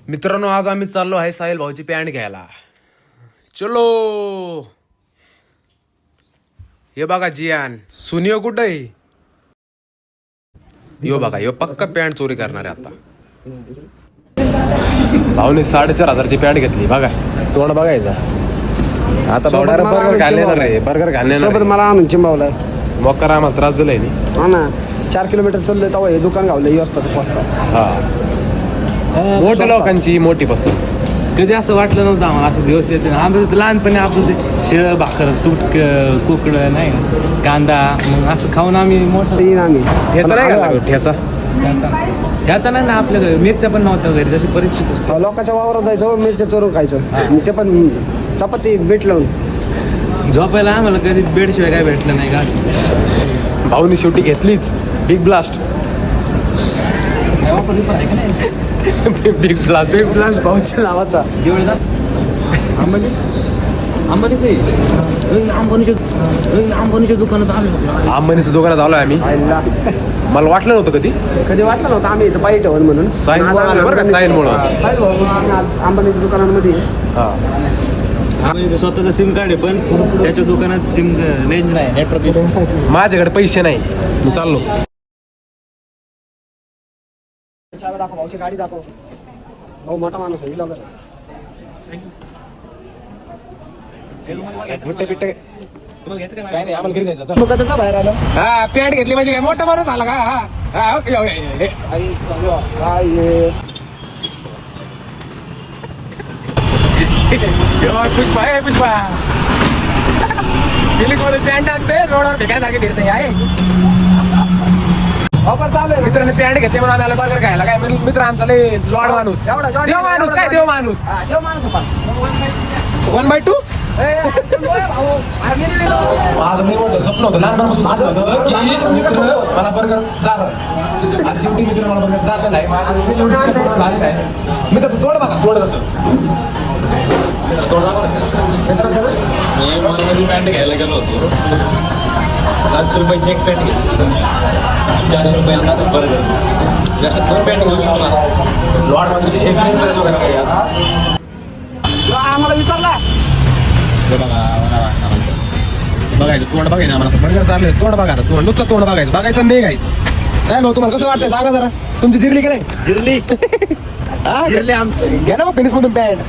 मित्रांनो, आज आम्ही चाललो आहे साहिल भाऊची पॅन्ट घ्यायला. चलो. हे बघा जियान सुनियो कुठं आहे. यो बघा, यो पक्का पॅन्ट चोरी करणार आहे आता. भाऊने 4,500ची पॅन्ट घेतली. बघा तोंड बघायचं आता. बर्गर घालणार आहे, बर्गर घालणार सोबत मला आणून चिंबावलाय. मोकार आम्हाला त्रास दिलाय नी. हा ना, 4 किलोमीटर चाललोय तेव्हा हे दुकान गावलं पोचता. हा, मोठ्या लोकांची मोठी पसंत. कधी असं वाटलं नव्हतं आम्हाला, असं दिवस येते. आम्ही लहानपणी आपलं ते शिळ भाकर, तुटक, कुकडं नाही कांदा, मग असं खाऊन आम्ही मोठं. आम्ही ठेचा नाही घातला, ठेचा ह्याचा नाही ना आपल्या घरी. मिरच्या पण नव्हत्या घरी, तशी परिस्थिती. लोकांच्या वावरात जायचं, मिरच्या चोरून खायचं. ते पण चपाती बीट लावून. झोपायला आम्हाला कधी बेडशिवाय काय भेटलं नाही का. भाऊनी शेवटी घेतलीच बिग ब्लास्ट. बिग ब्लास्ट भाऊच्या नावाचा. अंबानीच्या दुकानात आलो. अंबानीच्या दुकानात आलोय आम्ही. मला वाटलं नव्हतं कधी वाटलं नव्हतं आम्ही इथं पायी ठेवून म्हणून. साईन बरं का, साईन मुळे अंबानीच्या दुकानांमध्ये. स्वतःचं सिम कार्ड आहे, पण त्याच्या दुकानात सिम रेंज नाही, नेटवर्क. माझ्याकडे पैसे नाही, मी चाललो. दाखव भाऊची गाडी दाखव. भाऊ मोठा माणूस आहे. काय नाही, आम्हाला घरी जायचं. त्याचा बाहेर आलं. हा, पॅन्ट घेतली म्हणजे काय मोठा माणूस आला का. हा, ओके. पुष्पा आहे, पुष्पा इंग्लिश मध्ये पॅन्ट आणते, रोडवर फेकायसारखे फिरते आहे. मित्रांनी पॅन्ट घेतली म्हणून आम्हाला बर्गर खायला. काय मित्र आमचा लय लॉड माणूस. देव माणूस काय, देव माणूस. 1/2. माझं मी मोठं स्वप्न होतं, लहानपणापासून स्वप्न होतं की मित्र मला बर्गर चाललं. आज शेवटी मित्र मला बर्गर चाललं नाही. माझं शेवटी झालेलं आहे. मी तसं तोड बघा, तोड कसं तोड दाखव. मी मॉलमध्ये पॅन्ट घ्यायला गेलो होतो. 700 रुपयाची एक पॅन्ट घेतली, 400 रुपयाला बर्गर. जास्त 2 पॅन्ट घेऊ शकतो ना. लॉड माणूस हे फ्रेंच फ्राईज वगैरे काही आम्हाला विचारला. बघायचं तोंड बघायचं आम्हाला. बर्गर चाललंय, तोंड बघा. तोंड नुसतं तोंड बघायचं नाही घ्यायचं. काय भाऊ, तुम्हाला कसं वाटतंय सांगा जरा. तुमची जिरली की नाही. जिरली जिरली आमची. घ्या ना मग फिनिश मधून पॅन्ट.